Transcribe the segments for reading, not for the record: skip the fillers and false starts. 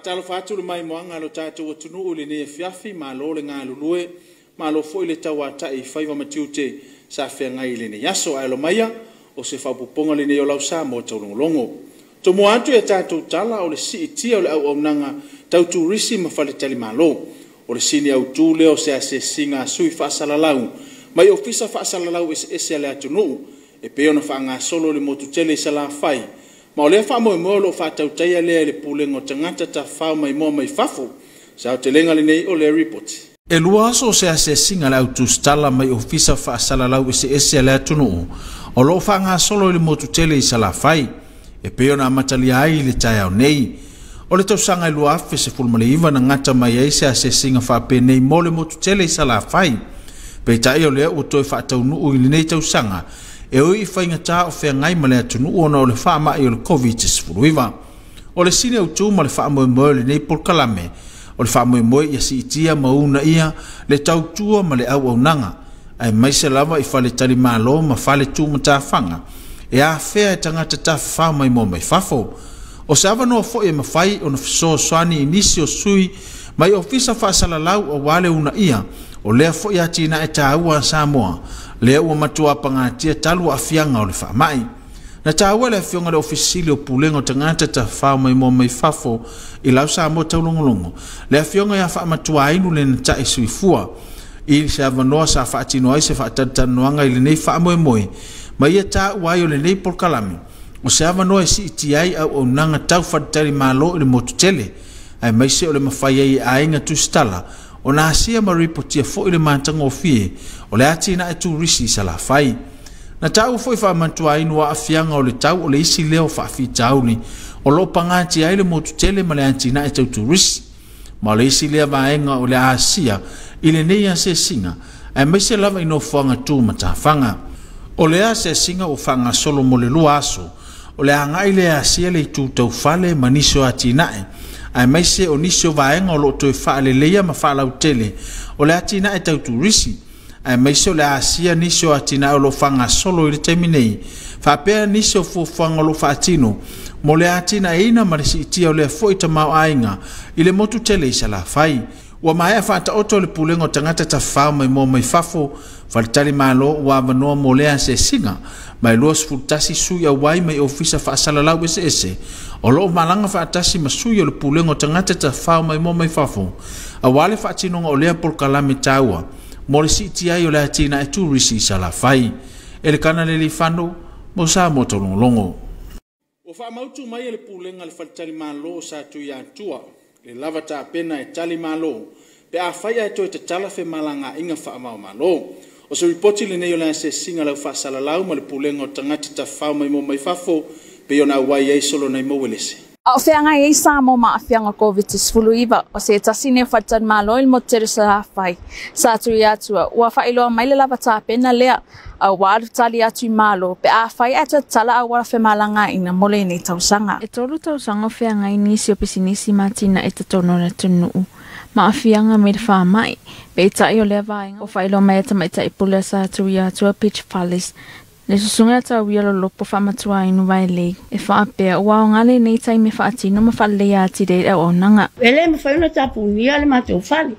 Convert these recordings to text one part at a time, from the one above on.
talo fatu le mai moanga lo tatu tunu ule ne fiafi ma lo le nga lulue ma lo fo ile tawata I faiva matiute sa fe nga ile ne yaso ai lo maya o se fa puponga le ne o lau sa mo taulongolongo to mo atu e tatu tala o le si tia o le au nanga tau tu risi ma fale tali malo o le sini au tu le o se singa sui fa salalau mai ofisa fa salalau ese le atunu e pe ona fa nga solo le motu tele sala fai ma o le fa mo lo fa tau tai le pulengo tangata ta fa mai mo mai fafo sa o te lenga le nei o le report e luaso se singa la tu stala mai ofisa fa salalau ese le atunu o lo fa nga solo le motu tele sala fai e pe ona matali ai le tai au nei o le tau sanga lua afe se fulma le iwa na ngata mai ai se singa fa pe nei mo le motu tele sala fai pe tai o le o toi fa tau nu o le nei tau sanga e oi fainga ta o fe ngai male atunu ona o le fa ma i o le covid se fuluiva o le sine o tu ma le fa mo le nei por kalame o le fa mo ia si tia mauna ia le tau tua ma le au nanga ai mai se lava I fale tali malo ma fale tu mata fanga e a fe tangata ta fa mai mo mai fafo o sava no fo e mafai o no so swani inisio sui mai ofisa fa salalau o wale una ia o le fo ya tina e taua Samoa le o matua pangatia talu afianga o le fa mai na taua le fionga le ofisili o pulengo tangata ta fa mai mo mai fafo I lau Samoa taulongolongo le fionga ya fa matua inu le nta isuifua I se avanoa sa fa atino ai se fa tatanoanga I le nei fa moe mai ia ta wai o le nei por kalami o se avanoa si itiai au nanga tau fatari malo I le motutele ai mai se o le mawhai ai ainga tu stala o na asia ma ripotia fo I le mantanga o fie o le ati na e tu risi sa la fai na tau fo I wha mantua inua afianga o le tau o le isi leo wha afi tauni o lo pangati ai le motutele ma le ati na e tau tu risi ma le isi lea vaenga o le asia I le neia se singa ai mai se lava ino fuanga tu matafanga o le se singa o fanga solo mo le lua aso o le angai le asia le tu tau fale maniso ati nae ai mai se o nisio vaenga o lo toi fale leia ma fala utele o le ati nae tau tu risi ai mai se o le asia nisio ati nae o lo fanga solo I le teminei fa pea nisio fuanga o lo fatino mo le ati nae ina marisi itia o le foita mau ainga I le motu tele isa la fai wa mai fa ta oto le pulengo tangata ta fa mai mo mai fafo faltali malo wa vanoa mo le se singa mai los futasi su ya wai mai ofisa fa salalau ese o lo malanga fa tasi masu ya le pulengo tangata ta fa mai mo mai fafo a wale fa tino o le por kalame taua mo le siti ai o le tina e tu risi sala fai ele kana le lifano mo sa mo tolongo o fa mautu mai le pulenga le faltali malo sa tu ya tua le lava ta pena e tali malo pe a fai ai to te tala fe malanga inga fa malo o se ripoti le nei o la se singa lau fa salalau ma le pulengo tangati ta fa mai mo mai fafo pe ona wai ai solo nei mo welese o fe anga ai Samoa ma afianga covid fuluiva o se tasine fatan malo il motere sa fai sa tu ya tu wa fa ilo mai le lava ta pena le a wa tali atu malo pe a fai ata tala a wa fe malanga ina mole nei tausanga e tolu tausanga fe anga inisi o pisinisi matina e tono na tunu ma afianga me fa mai pe ta yo le vai o fa ilo mai ta mai ta ipula sa tu ya tu pitch palace le susunga ta wielo lopo fa matua inu vai le e fa pe wa ngale nei tai me fa ati no ma fa le ya ti de o nanga ele me fa una tapunia le mato fali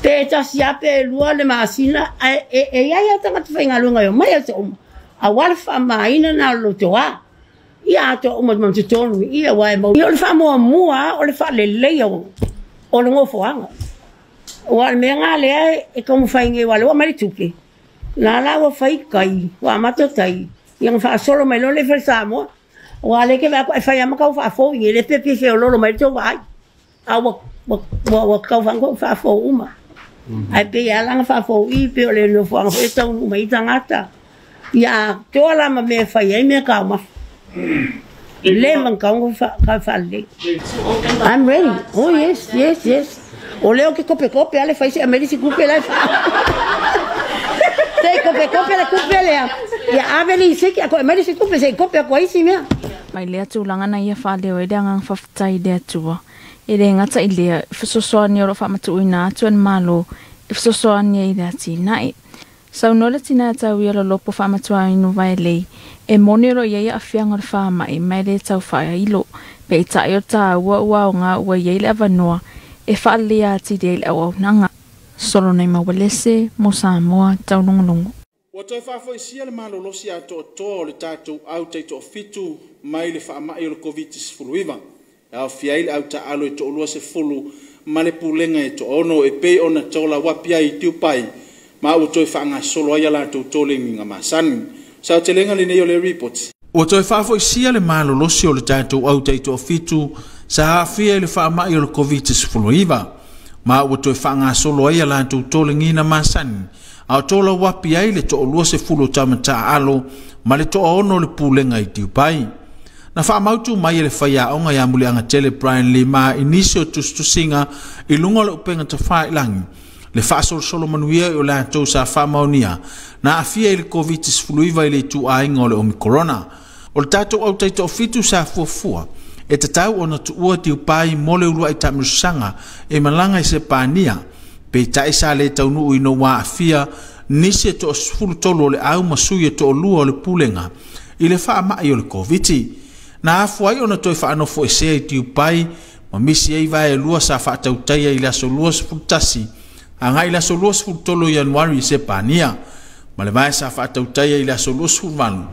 pe ta sia pe lua le masina e ya ta mat fa ngalunga yo mai to a wal fa mai na lo to a ia to mo mo to no ia wa mo yo le fa mo mua o le fa le yo o le ngofo anga wa me ngale e como fa nge wa lo mai tuke la wa fai kai wa mato tai yang fa solo mai lo le fa Samoa wa le ke va fa ya ma ka fa fo ye le pepe se lo mai to vai a wa ka fa fo uma ai pe ya lang fa fo I pe le no fo e to mai tangata ya to la ma me fa ye me ka ma le man ka fa le I'm ready oh yes o leo que cope ale fa a me si cope la Sei cope la cope le ya aveli se que a me si cope se cope ko isi me mai le tu langa na ia fa le o de ngang fa tai de tu e le ngata I le fso ni ro fa matu ina tu en malo fso ni ida ti nai so no le tina ta wi lo lopo fa matu inu vai le e monero ia afianga fa mai le tau fa ilo Pe tayo ta ua nga ua yeile avanua e whaalea ti deile au nanga. Solo nei mawalese mo Samoa taunongolongo. Ua toi whafo isia le malolosi a to'otoa o le tātou au tei to'ofitu mai le whaamai o le COVID-19. Au fiaile au ta'alo e to'olua se fulu ma le pulenga e to'ono e pei ona tola wapia i tiu pai ma ua toi whaanga solo ai ala tau tolengi ngā masani. Sao te lenga le nei o le reports. Ua toi whafo isia le malolosi o le tātou au tei to'ofitu sa hawhia le whaamai o le COVID-19. Ma ua toi whaanga solo ai ala tau tolengi ngā masani. Au tola wapi ai le to'olua se fulu tamata alo ma le to'ono le pulenga i tiu pai. Na whaamautu mai le whaiaonga i amuli anga tele Brian Lima inisio tustusinga i lunga le upenga ta whailangi. Le whaasolo manuia i o le atou sa whaamaunia na afia i le COVID-19 i le tu ainga o le Omicrona. O le tātou au teito o fitu sa fuafua e tatau o na tuua tiu pai mo le ulua i tamusanga e malanga i se pānia. Pe taisa le taunu ui no wa afia nisi e to o sfulu tolo le au masui e to o lua o le pulenga i le whaamai o le COVID-19. Na afu ai ona toi whaanofo e sea i tiu pai, ma misi ei vai e lua sa whaatautaia i laso lua sfultasi, anga i laso lua sfultolo Januari se pānia, ma le vai sa whaatautaia i laso lua sfulvanu,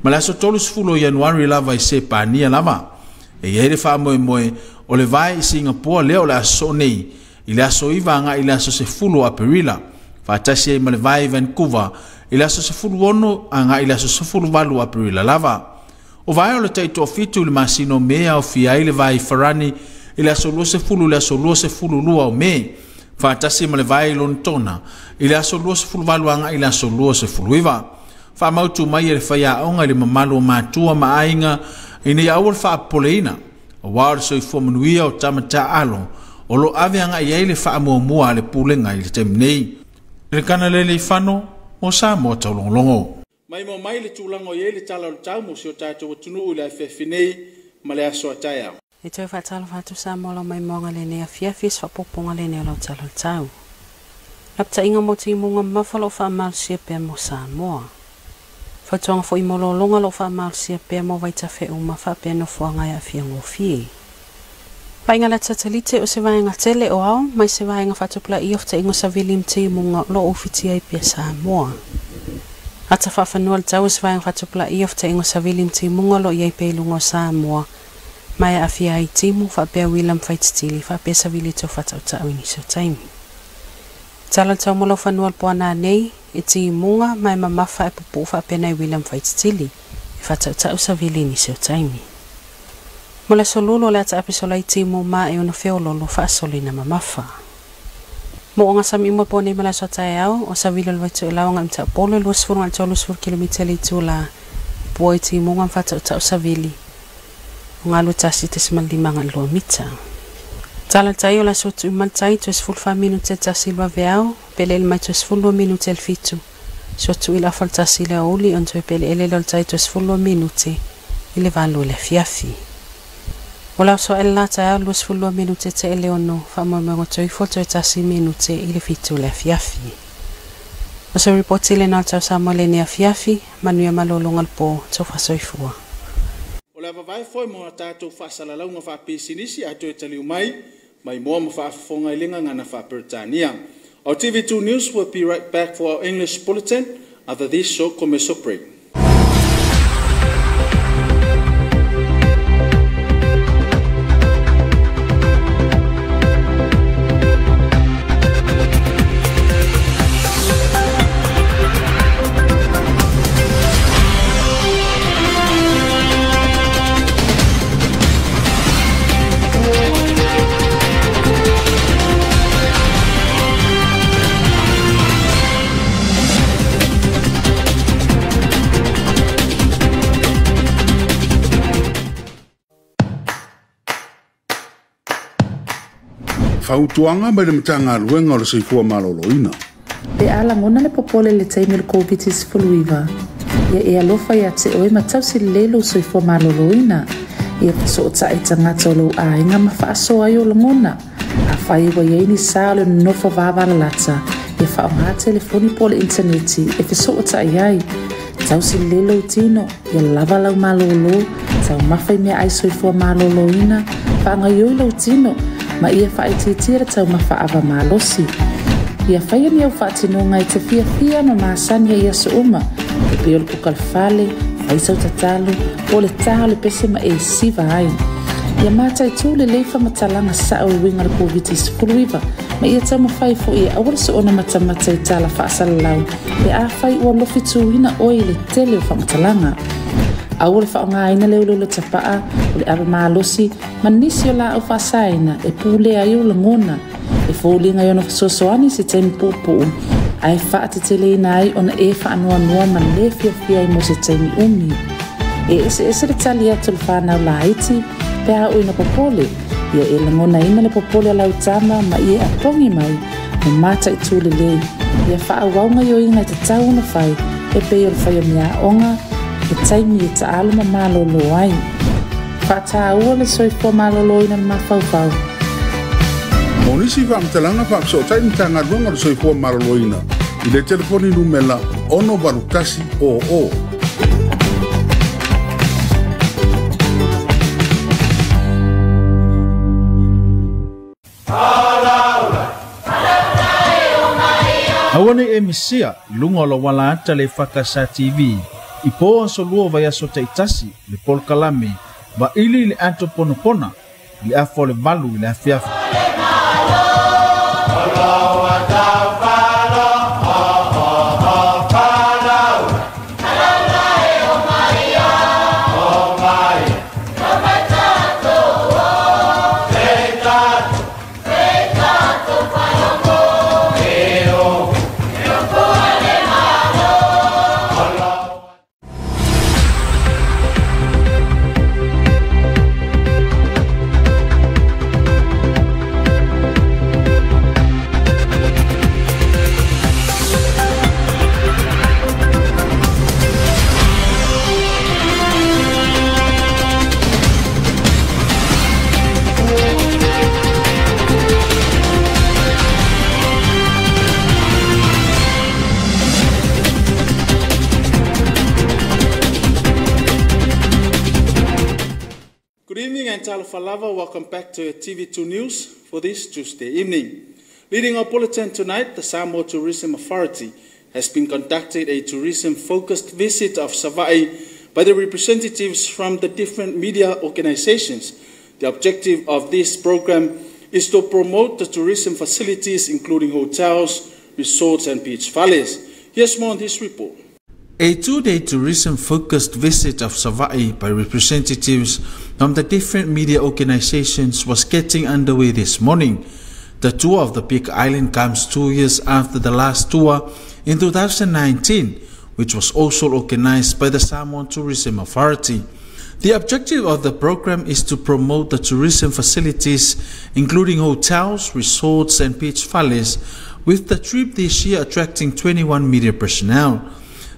ma laso tolo sfulo Januari lava i se pānia lava. E iere whaamoe moe, o le vai i Singapore leo le aso nei, i laso iwa anga i laso se fulo Aperila, whaatasi ei ma le vai i Vancouver, i laso se fulu ono anga i laso se fulu valu Aperila lava. O vai o le teito o fitu le masino mea o fia i le vai farani i le aso lua se fulu lua o me. Whaatasi ma le vai lontona i le aso lua se fulu valuanga i le aso lua se fulu iwa. Whaamautu mai e le whaiaonga i le mamalu o mātua maainga i ni awal whaapoleina. O wāore so i fuamanuia o tamata alo o lo aveanga i eile whaamuamua le pulenga i le temnei. Le kana lele i whano o Samoa taulongolongo. Mai mo mai le tūlango i le tala o tau mo si o tātou o tunu u le awhewhinei ma le aso atai au. E toi whaatalo whatu Samoa lo mai monga le nea whiawhis whapoponga le nea lo tala o tau. Lapta inga mo ti munga mawhalo whaamal sia pia mo Samoa. Whatuanga fo i molo longa lo whaamal sia pia mo waita wheu ma whapea no fuanga ia whiango fie. Painga la tatalite o se vaenga tele o au, mai se vaenga whatupla i ofta ingo sa vilim ti munga lo ofiti ai pia Samoa. Ata whawhanua le tau se vaenga whatupla i ofta ingo sa vilim ti munga lo i ai peilungo Samoa. Mai a fia ai timu whapea William Faitstili, whapea sa vili to whatau tau ini so taimi. Tala tau molo whanua le poana nei, e ti munga mai mamafa e pupu whapea nei William Faitstili, e whatau tau sa vili ini so taimi. Mola solulo le ata apisola i timu ma e ono feololo whaasoli na mamafa. Mo onga sami imo po nei mala sotae au, o sa vilo lwaitu e laonga mta polo luasfuru nga tolu sfuru kilomita li tu la bua i timu nga mfata utau sa vili. Nga lutasi te simalima nga lua mita. Tala tayo la sotu imaltai tu esfulfa minute tasi lua veao, pele ilmai tu esfulua minute elfitu. Sotu ila faltasi le auli, onto e pele ele loltai tu esfulua minute, ile valu le fiafi. Ola so ella tayo luas fulua minute te ele ono, whamoe mengo toi foto e tasi minute, ile fitu le fiafi. Oso reporti le nal tau Samoa le nea fiafi, manuia malolongal po, to whasoifua. Ola vavai foi mo tātou whaasalaunga whapisinisi ato e taliu mai moa mo whaafonga ilinga ngana whaperitania. Our TV2 News will be right back for our English bulletin after this short commercial break. Fautuanga mai le matanga luenga o le seifua maloloina. Pe ala ngona le popole le taimi le COVID-19. Ia e alofa ia te oe matau si lelo seifua maloloina. Ia so ta e tangata o lo a inga mawhaaso ai o langona. A whai wa iaini sa le nofa vāwara lata. E whaonga telefoni po le interneti. E fiso o ta iai. Tau si lelo tino. Ia lava lau malolo. tau mawhai mea ai soifua maloloina, whaangaioi lau tino, ma ia whaititira tau mawhaawa malosi. Ia whaia ni au whaatinonga i te fia ma maasani ia so uma, e peo le pukalfale, whaisau tatalu, o le taha le pese ma e siva ai. Ia mata i tū le leifa matalanga sao i winga le COVID-19, ma ia tau mawhai fo ia awal so ona matamata i tala whaasala lau, e a whai ua lofi tūhina oi le tele o whamatalanga. Awal whaongaina leo le tapaa, o le awa maalosi, ma nisi o la au whaasaina, e pūle ai o le ngona, e fōlinga i ona whasosoani se temi pōpō, ai wha te tele ina ai ona e wha anua ma le fia i mo se temi umi. E ese le tali atu le whanau la iti, pēha o ina popole, ia e langona ina le popole a lau tama ma ia a pongi mai, me mata i tūle lei, ia wha awaunga i o inga i te tau na whai, e peo le whai o mea onga, e taimi e ta aluma malolo ai. Wha tā ua le soifua malolo ina mawhauwhau. Monisi whaamtalanga whaapso taimi tanga runga le soifua malolo ina, i le telefoni numela ono barutasi o. Awane e misia, lunga lo wala ata le EFKS TV. Ipo aso lua vai aso taitasi, le polkalame, ba ili le anto ponopona, le afo le valu, le afiafi. Falava, welcome back to TV2 News for this Tuesday evening. Leading our bulletin tonight, the Samoa Tourism Authority has been conducting a tourism-focused visit of Savaii by the representatives from the different media organizations. The objective of this program is to promote the tourism facilities, including hotels, resorts, and beach valleys. Here's more on this report. A two-day tourism-focused visit of Savaii by representatives from the different media organizations was getting underway this morning. The tour of the Big Island comes 2 years after the last tour in 2019, which was also organized by the Samoan Tourism Authority. The objective of the program is to promote the tourism facilities, including hotels, resorts, and beach valleys, with the trip this year attracting 21 media personnel.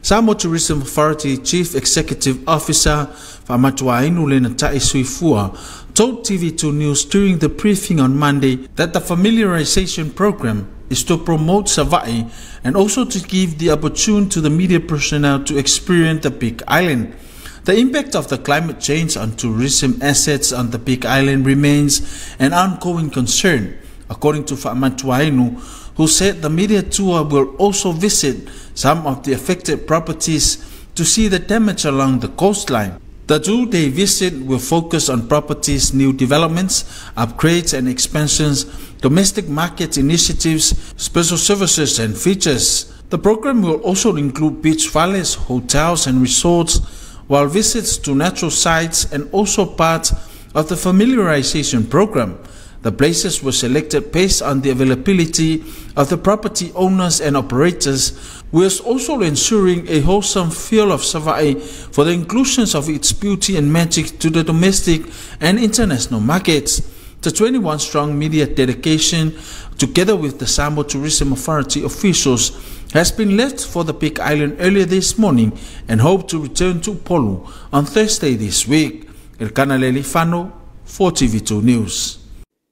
Samoa Tourism Authority Chief Executive Officer Faamatuainu Lenatai Suifua told TV2 News during the briefing on Monday that the familiarization program is to promote Savaii and also to give the opportunity to the media personnel to experience the Big Island. The impact of the climate change on tourism assets on the Big Island remains an ongoing concern, according to Faamatuainu, who said the media tour will also visit some of the affected properties to see the damage along the coastline. The two-day visit will focus on properties, new developments, upgrades and expansions, domestic market initiatives, special services and features. The program will also include beach valleys, hotels and resorts, while visits to natural sites and also part of the familiarization program. The places were selected based on the availability of the property owners and operators, whilst also ensuring a wholesome feel of Savaii for the inclusions of its beauty and magic to the domestic and international markets. The 21-strong media delegation, together with the Samoa Tourism Authority officials, has been left for the Big Island earlier this morning and hope to return to Polu on Thursday this week. Elkanaleli Fano for TV2 News.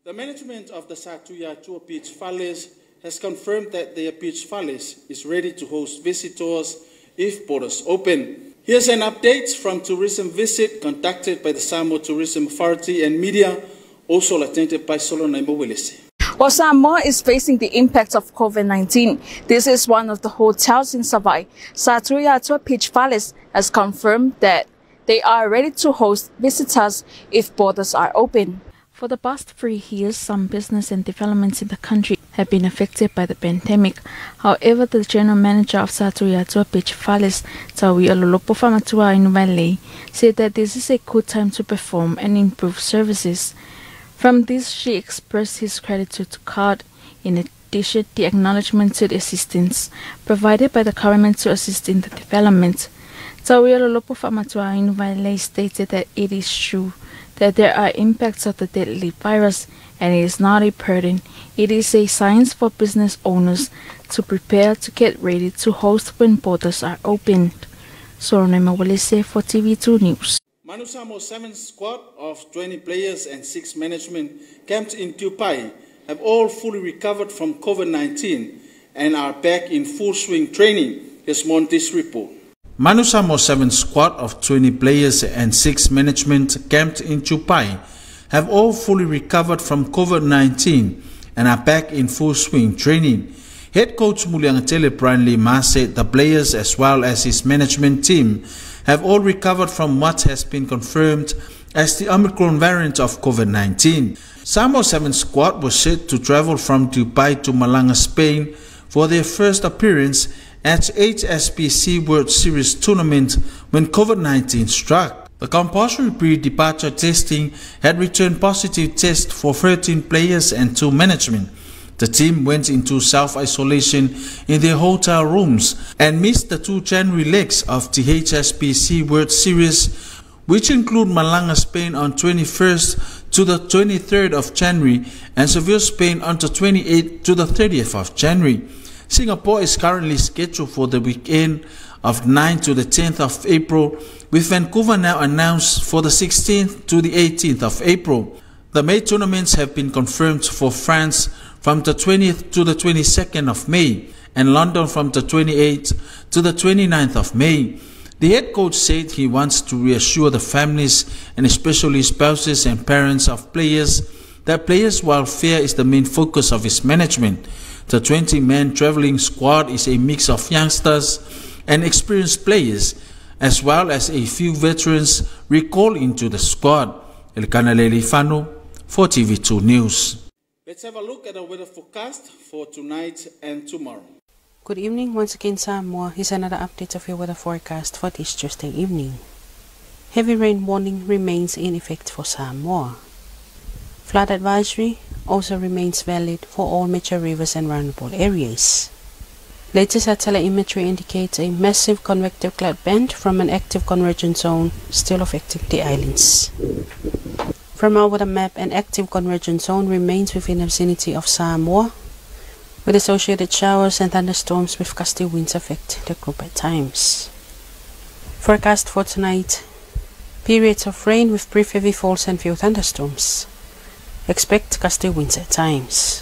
The management of the Satuya Tour Beach Valleys has confirmed that their beach valleys is ready to host visitors if borders open. Here's an update from tourism visit conducted by the Samoa Tourism Authority and media, also attended by Solomon Willis. While Samoa is facing the impact of COVID-19, this is one of the hotels in Savai. Saturiatua Beach Palace has confirmed that they are ready to host visitors if borders are open. For the past 3 years, some business and developments in the country have been affected by the pandemic. However, the general manager of Saturiatua Beach Palace, Taulogologo said that this is a good time to perform and improve services. From this, she expressed his gratitude to CARD. In addition, the acknowledgement to the assistance provided by the government to assist in the development. Taulogologo stated that it is true that there are impacts of the deadly virus and it is not a burden. It is a science for business owners to prepare to get ready to host when borders are opened. Sornema Walese for TV2 News. Manu Samoa's 7th squad of 20 players and 6 management camped in Tupai have all fully recovered from COVID-19 and are back in full swing training. Here's Monty's report. Manu Samoa's 7th squad of 20 players and 6 management camped in Tupai have all fully recovered from COVID-19 and are back in full swing training. Head coach Muliangatele Brian Lima said the players as well as his management team have all recovered from what has been confirmed as the Omicron variant of COVID-19. Samoa's 7th squad was set to travel from Dubai to Malanga, Spain for their first appearance at HSBC World Series tournament when COVID-19 struck. The compulsory pre-departure testing had returned positive tests for 13 players and 2 management. The team went into self-isolation in their hotel rooms and missed the 2 January legs of the HSBC World Series, which include Malanga, Spain on 21st to the 23rd of January and Seville, Spain on the 28th to the 30th of January. Singapore is currently scheduled for the weekend of 9th to the 10th of April, with Vancouver now announced for the 16th to the 18th of April. The May tournaments have been confirmed for France from the 20th to the 22nd of May and London from the 28th to the 29th of May. The head coach said he wants to reassure the families and especially spouses and parents of players that players' welfare is the main focus of his management. The 20-man traveling squad is a mix of youngsters and experienced players, as well as a few veterans recalled into the squad. Elkana Lelifano for TV2 News. Let's have a look at the weather forecast for tonight and tomorrow. Good evening once again, Samoa. Here's another update of your weather forecast for this Tuesday evening. Heavy rain warning remains in effect for Samoa. Flood advisory also remains valid for all major rivers and runnable areas. Latest satellite imagery indicates a massive convective cloud band from an active convergence zone still affecting the islands. From our weather map, an active convergence zone remains within the vicinity of Samoa, with associated showers and thunderstorms with gusty winds affecting the group at times. Forecast for tonight: periods of rain with brief heavy falls and few thunderstorms. Expect gusty winds at times.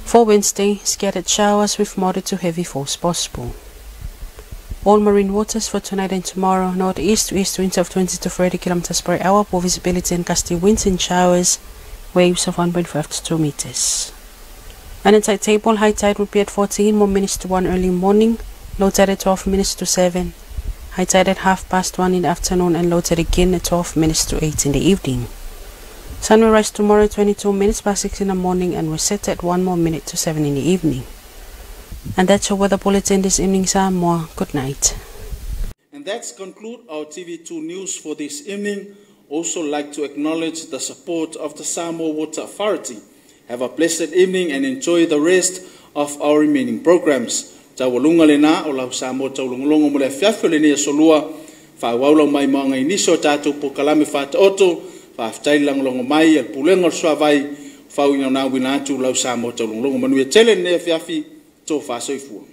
For Wednesday, scattered showers with moderate to heavy falls possible. All marine waters for tonight and tomorrow: northeast to east winds of 20 to 30 km per hour, poor visibility and gusty winds and showers, waves of 1.5 to 2 meters. An inside table: high tide would be at 14 more minutes to 1 early morning, low tide at 12 minutes to 7, high tide at 1:30 in the afternoon, and low tide again at 12 minutes to 8 in the evening. Sun will rise tomorrow at 22 minutes past 6 in the morning and will set at 1 more minute to 7 in the evening. And that's your weather bulletin this evening, Samoa. Good night. And that's conclude our TV2 news for this evening. Also like to acknowledge the support of the Samoa Water Authority. Have a blessed evening and enjoy the rest of our remaining programs. Tawalunga lena o lau Samoa taulongolongo mole fiafio le nia solua. Whawaulau mai mga iniso tātou po kalame whata oto. Whaftai langlongo mai al pulengo suavai. Whau ina na wina atu lau Samoa taulongolongo manuia tele nea fiafi. Tō whasoifua.